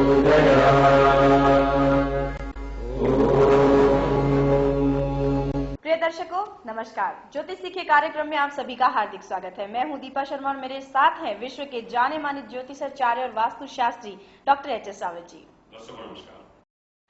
प्रिय दर्शकों नमस्कार। ज्योतिष सीखे कार्यक्रम में आप सभी का हार्दिक स्वागत है। मैं हूं दीपा शर्मा और मेरे साथ हैं विश्व के जाने माने ज्योतिषाचार्य और वास्तु शास्त्री डॉक्टर एच.एस. रावत जी। नमस्कार।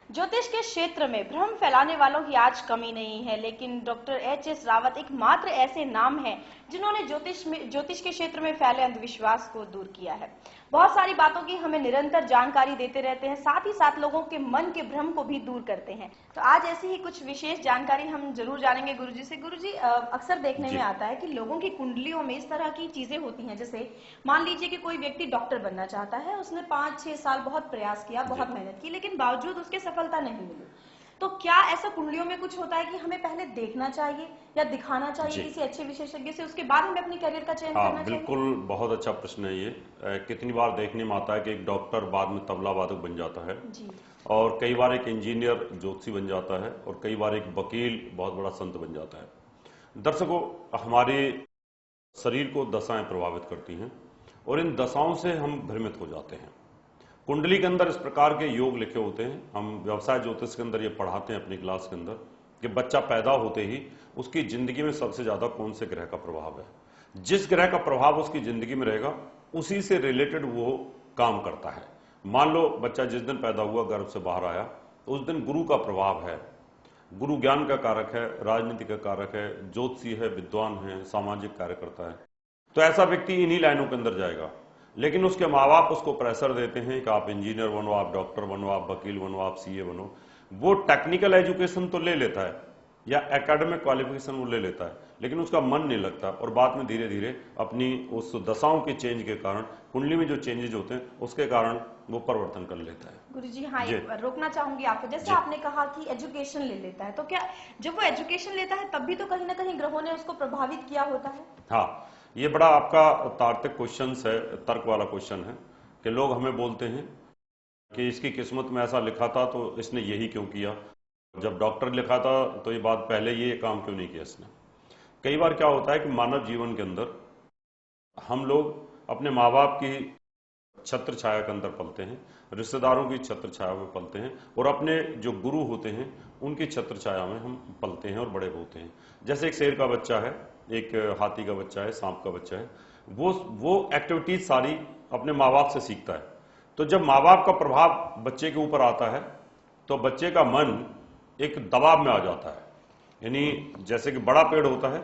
ज्योतिष के क्षेत्र में भ्रम फैलाने वालों की आज कमी नहीं है, लेकिन डॉक्टर एच.एस. रावत एकमात्र ऐसे नाम हैं जिन्होंने ज्योतिष के क्षेत्र में फैले अंधविश्वास को दूर किया है। बहुत सारी बातों की हमें निरंतर जानकारी देते रहते हैं, साथ ही साथ लोगों के मन के भ्रम को भी दूर करते हैं। तो आज ऐसी ही कुछ विशेष जानकारी हम जरूर जानेंगे गुरुजी से। गुरुजी, अक्सर देखने में आता है कि लोगों की कुंडलियों में इस तरह की चीजें होती हैं, जैसे मान लीजिए कि कोई व्यक्ति डॉक्टर बनना चाहता है, उसने 5-6 साल बहुत प्रयास किया, बहुत मेहनत की, लेकिन बावजूद उसके सफलता नहीं मिली। तो क्या ऐसा कुंडलियों में कुछ होता है कि हमें पहले देखना चाहिए या दिखाना चाहिए किसी अच्छे विशेषज्ञ से, उसके बाद हमें अपनी करियर का चयन करना चाहिए? बिल्कुल, बहुत अच्छा प्रश्न है ये। कितनी बार देखने में आता है कि एक डॉक्टर बाद में तबला वादक बन जाता है जी। और कई बार एक इंजीनियर ज्योतिषी बन जाता है और कई बार एक वकील बहुत बड़ा संत बन जाता है। दर्शकों, हमारे शरीर को दशाएं प्रभावित करती हैं और इन दशाओं से हम भ्रमित हो जाते हैं। कुंडली के अंदर इस प्रकार के योग लिखे होते हैं। हम व्यवसाय ज्योतिष के अंदर ये पढ़ाते हैं अपनी क्लास के अंदर कि बच्चा पैदा होते ही उसकी जिंदगी में सबसे ज्यादा कौन से ग्रह का प्रभाव है। जिस ग्रह का प्रभाव उसकी जिंदगी में रहेगा उसी से रिलेटेड वो काम करता है। मान लो बच्चा जिस दिन पैदा हुआ, गर्भ से बाहर आया, उस दिन गुरु का प्रभाव है। गुरु ज्ञान का कारक है, राजनीति का कारक है, ज्योतिषी है, विद्वान है, सामाजिक कार्यकर्ता है। तो ऐसा व्यक्ति इन्हीं लाइनों के अंदर जाएगा। लेकिन उसके माँ बाप उसको प्रेशर देते हैं कि आप इंजीनियर बनो, आप डॉक्टर बनो, आप वकील बनो, आप सीए बनो। वो टेक्निकल एजुकेशन तो ले लेता है या एकेडमिक क्वालिफिकेशन वो ले लेता है, लेकिन उसका मन नहीं लगता और बाद में धीरे धीरे अपनी उस दशाओं के चेंज के कारण, कुंडली में जो चेंजेज होते हैं उसके कारण वो परिवर्तन कर लेता है। गुरुजी, हाँ, रोकना चाहूंगी आपको। जैसे आपने कहा कि एजुकेशन ले लेता है, तो क्या जब वो एजुकेशन लेता है तब भी तो कहीं ना कहीं ग्रहों ने उसको प्रभावित किया होता है? हाँ, ये बड़ा आपका तार्किक क्वेश्चन है, तर्क वाला क्वेश्चन है कि लोग हमें बोलते हैं कि इसकी किस्मत में ऐसा लिखा था तो इसने यही क्यों किया, जब डॉक्टर लिखा था तो ये बात पहले ये काम क्यों नहीं किया इसने। कई बार क्या होता है कि मानव जीवन के अंदर हम लोग अपने माँ बाप की छत्र छाया के अंदर पलते हैं, रिश्तेदारों की छत्र छाया में पलते हैं और अपने जो गुरु होते हैं उनकी छत्र छाया में हम पलते हैं और बड़े होते हैं। जैसे एक शेर का बच्चा है, एक हाथी का बच्चा है, सांप का बच्चा है, वो एक्टिविटीज सारी अपने माँ बाप से सीखता है। तो जब माँ बाप का प्रभाव बच्चे के ऊपर आता है तो बच्चे का मन एक दबाव में आ जाता है। यानी जैसे कि बड़ा पेड़ होता है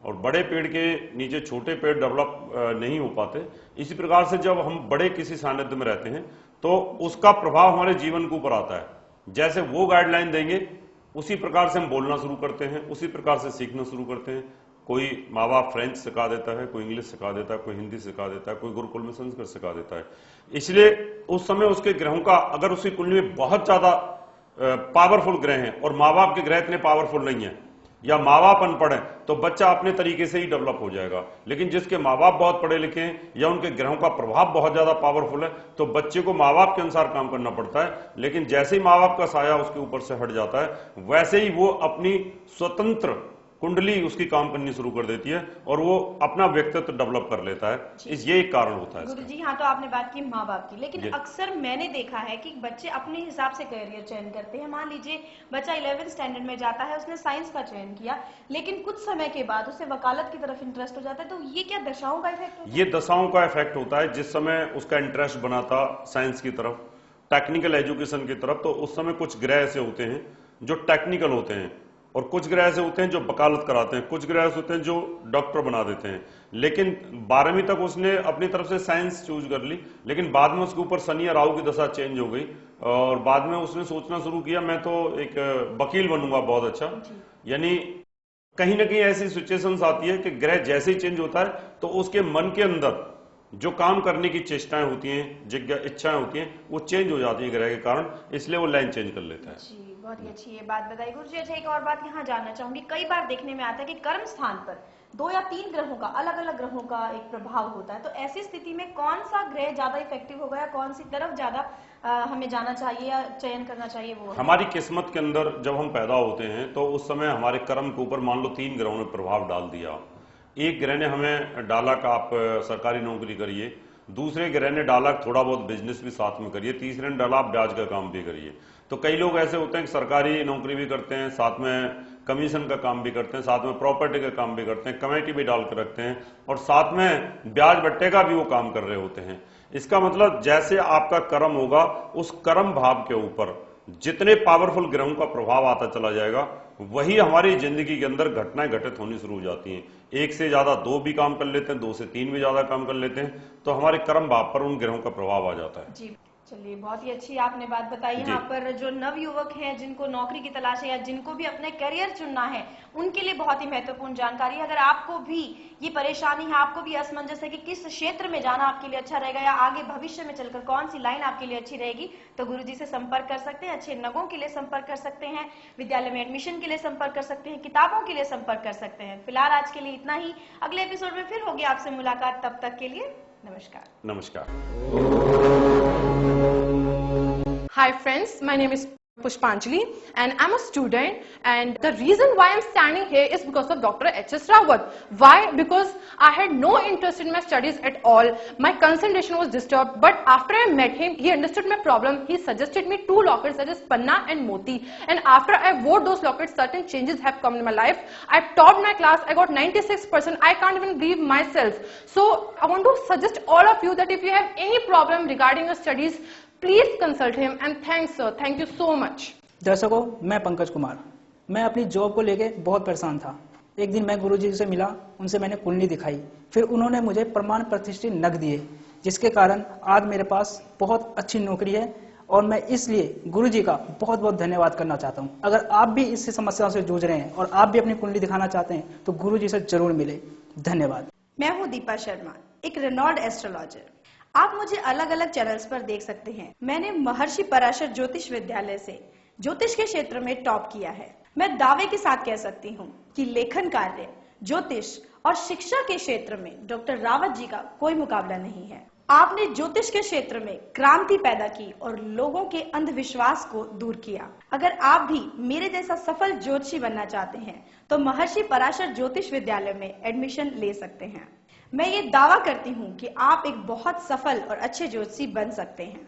और बड़े पेड़ के नीचे छोटे पेड़ डेवलप नहीं हो पाते, इसी प्रकार से जब हम बड़े किसी सानिध्य में रहते हैं तो उसका प्रभाव हमारे जीवन के ऊपर आता है। जैसे वो गाइडलाइन देंगे उसी प्रकार से हम बोलना शुरू करते हैं, उसी प्रकार से सीखना शुरू करते हैं। कोई माँ बाप फ्रेंच सिखा देता है, कोई इंग्लिश सिखा देता है, कोई हिंदी सिखा देता है, कोई गुरुकुल में संस्कृत सिखा देता है। इसलिए उस समय उसके ग्रहों का, अगर उसकी कुंडली में बहुत ज्यादा पावरफुल ग्रह हैं और माँ बाप के ग्रह इतने पावरफुल नहीं है या माँ बाप अनपढ़ है, तो बच्चा अपने तरीके से ही डेवलप हो जाएगा। लेकिन जिसके माँ बाप बहुत पढ़े लिखे हैं या उनके ग्रहों का प्रभाव बहुत ज्यादा पावरफुल है तो बच्चे को माँ बाप के अनुसार काम करना पड़ता है। लेकिन जैसे ही माँ बाप का साया उसके ऊपर से हट जाता है वैसे ही वो अपनी स्वतंत्र कुंडली उसकी काम करनी शुरू कर देती है और वो अपना व्यक्तित्व डेवलप कर लेता है। ये एक कारण होता है। गुरुजी, हाँ, तो आपने बात की माँ बाप की, लेकिन अक्सर मैंने देखा है कि बच्चे अपने हिसाब से करियर चयन करते हैं। मान लीजिए बच्चा 11th स्टैंडर्ड में जाता है, उसने साइंस का चयन किया, लेकिन कुछ समय के बाद उसे वकालत की तरफ इंटरेस्ट हो जाता है। तो ये क्या दशाओं का इफेक्ट होता है? ये दशाओं का इफेक्ट होता है। जिस समय उसका इंटरेस्ट बना था साइंस की तरफ, टेक्निकल एजुकेशन की तरफ, तो उस समय कुछ ग्रह ऐसे होते हैं जो टेक्निकल होते हैं और कुछ ग्रह ऐसे होते हैं जो वकालत कराते हैं, कुछ ग्रह ऐसे होते हैं जो डॉक्टर बना देते हैं। लेकिन 12वीं तक उसने अपनी तरफ से साइंस चूज कर ली, लेकिन बाद में उसके ऊपर शनि या राहु की दशा चेंज हो गई और बाद में उसने सोचना शुरू किया मैं तो एक वकील बनूंगा बहुत अच्छा। यानी कहीं ना कहीं ऐसी सिचुएशंस आती है कि ग्रह जैसे ही चेंज होता है तो उसके मन के अंदर जो काम करने की चेष्टाएं होती हैं, जिज्ञासा, इच्छाएं होती हैं, वो चेंज हो जाती है ग्रह के कारण, इसलिए वो लाइन चेंज कर लेता है। जी, बहुत ही अच्छी ये बात बताई गुरुजी। अच्छा, एक और बात यहाँ जानना चाहूंगी, कई बार देखने में आता है कि कर्म स्थान पर 2 या 3 ग्रहों का, अलग अलग ग्रहों का एक प्रभाव होता है। तो ऐसी स्थिति में कौन सा ग्रह ज्यादा इफेक्टिव होगा या कौन सी तरफ ज्यादा हमें जाना चाहिए या चयन करना चाहिए? वो हमारी किस्मत के अंदर जब हम पैदा होते हैं तो उस समय हमारे कर्म के ऊपर मान लो 3 ग्रहों ने प्रभाव डाल दिया। एक ग्रह ने हमें डाला कि आप सरकारी नौकरी करिए, दूसरे ग्रह ने डाला थोड़ा बहुत बिजनेस भी साथ में करिए, तीसरे ने डाला आप ब्याज का काम भी करिए। तो कई लोग ऐसे होते हैं कि सरकारी नौकरी भी करते हैं, साथ में कमीशन का काम भी करते हैं, साथ में प्रॉपर्टी का काम भी करते हैं, कमेटी भी डाल कर रखते हैं और साथ में ब्याज बट्टे का भी वो काम कर रहे होते हैं। इसका मतलब जैसे आपका कर्म होगा, उस कर्म भाव के ऊपर जितने पावरफुल ग्रहों का प्रभाव आता चला जाएगा, वही हमारी जिंदगी के अंदर घटनाएं घटित होनी शुरू हो जाती हैं। एक से ज्यादा दो भी काम कर लेते हैं, दो से तीन भी ज्यादा काम कर लेते हैं, तो हमारे कर्म भाव पर उन ग्रहों का प्रभाव आ जाता है। जी चलिए, बहुत ही अच्छी आपने बात बताई। यहाँ पर जो नव युवक हैं, जिनको नौकरी की तलाश है या जिनको भी अपने करियर चुनना है, उनके लिए बहुत ही महत्वपूर्ण जानकारी है। अगर आपको भी ये परेशानी है, आपको भी असमंजस है कि किस क्षेत्र में जाना आपके लिए अच्छा रहेगा या आगे भविष्य में चलकर कौन सी लाइन आपके लिए अच्छी रहेगी, तो गुरुजी से संपर्क कर सकते हैं, अच्छे नगों के लिए संपर्क कर सकते हैं, विद्यालय में एडमिशन के लिए संपर्क कर सकते हैं, किताबों के लिए संपर्क कर सकते हैं। फिलहाल आज के लिए इतना ही। अगले एपिसोड में फिर होगी आपसे मुलाकात, तब तक के लिए नमस्कार। नमस्कार। Hi friends, my name is Pushpanjali and I'm a student, and the reason why I'm standing here is because of Dr. H.S. Rawat. Why? Because I had no interest in my studies at all. My concentration was disturbed, but after I met him, he understood my problem. He suggested me 2 lockets, that is Panna and Moti, and after I wore those lockets, certain changes have come in my life. I topped my class, I got 96%. I can't even believe myself. So I want to suggest all of you that if you have any problem regarding your studies, please consult him and thanks sir, thank you so much. दर्शकों, मैं पंकज कुमार। मैं अपनी job को लेके बहुत परेशान था। एक दिन मैं गुरुजी से मिला, उनसे मैंने कुंडली दिखाई, फिर उन्होंने मुझे प्रमाण प्रतिष्ठित नग दिए, जिसके कारण आज मेरे पास बहुत अच्छी नौकरी है और मैं इसलिए गुरुजी का बहुत बहुत धन्यवाद करना चाहता हूं। अगर आप भी इस समस्याओं से जूझ रहे हैं और आप भी अपनी कुंडली दिखाना चाहते हैं तो गुरुजी से जरूर मिले। धन्यवाद। मैं हूं दीपा शर्मा, एक रेनॉल्ड एस्ट्रोलॉजर। आप मुझे अलग अलग चैनल्स पर देख सकते हैं। मैंने महर्षि पराशर ज्योतिष विद्यालय से ज्योतिष के क्षेत्र में टॉप किया है। मैं दावे के साथ कह सकती हूँ कि लेखन कार्य, ज्योतिष और शिक्षा के क्षेत्र में डॉक्टर रावत जी का कोई मुकाबला नहीं है। आपने ज्योतिष के क्षेत्र में क्रांति पैदा की और लोगों के अंधविश्वास को दूर किया। अगर आप भी मेरे जैसा सफल ज्योतिषी बनना चाहते हैं तो महर्षि पराशर ज्योतिष विद्यालय में एडमिशन ले सकते हैं। मैं ये दावा करती हूँ कि आप एक बहुत सफल और अच्छे ज्योतिषी बन सकते हैं।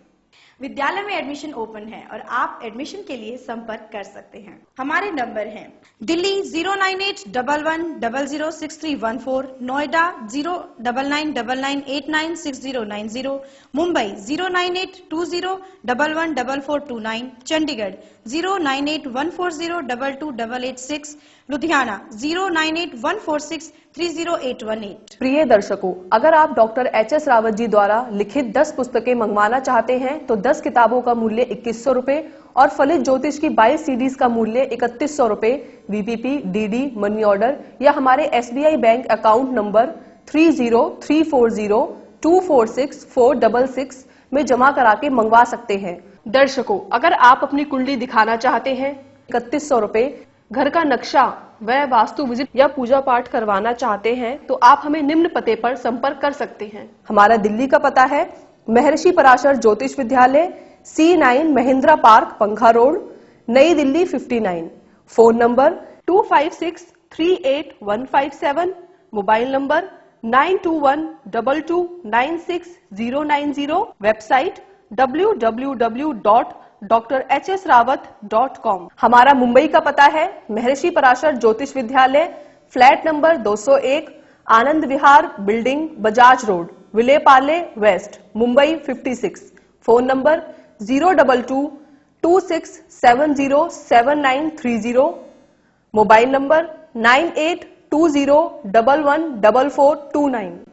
विद्यालय में एडमिशन ओपन है और आप एडमिशन के लिए संपर्क कर सकते हैं। हमारे नंबर हैं दिल्ली 09811006314, नोएडा 09999896090, मुंबई 09820114429, चंडीगढ़ 09814022886, लुधियाना 09814630818। प्रिय दर्शकों, अगर आप डॉक्टर एच.एस. रावत जी द्वारा लिखित 10 पुस्तकें मंगवाना चाहते हैं तो 10 किताबों का मूल्य 2100 रुपए और फलित ज्योतिष की 22 सीडीज का मूल्य 3100 रुपए वीपीपी, डीडी, मनी ऑर्डर या हमारे एसबीआई बैंक अकाउंट नंबर 303402464666 में जमा करा के मंगवा सकते हैं। दर्शकों, अगर आप अपनी कुंडली दिखाना चाहते हैं 3100 रुपए, घर का नक्शा व वास्तु विजिट या पूजा पाठ करवाना चाहते हैं तो आप हमें निम्न पते पर संपर्क कर सकते हैं। हमारा दिल्ली का पता है महर्षि पराशर ज्योतिष विद्यालय, C9 महिंद्रा पार्क, पंखा रोड, नई Delhi 59। Phone number 25638157, mobile number 9212296090, website www.drhsrawat.com। हमारा मुंबई का पता है महर्षि Parashar Jyotish Vidyalaya, flat number 201, Anand Vihar building, Bajaj road, Vileparle west, Mumbai 56। Phone number 02226707930, mobile number 9820114429।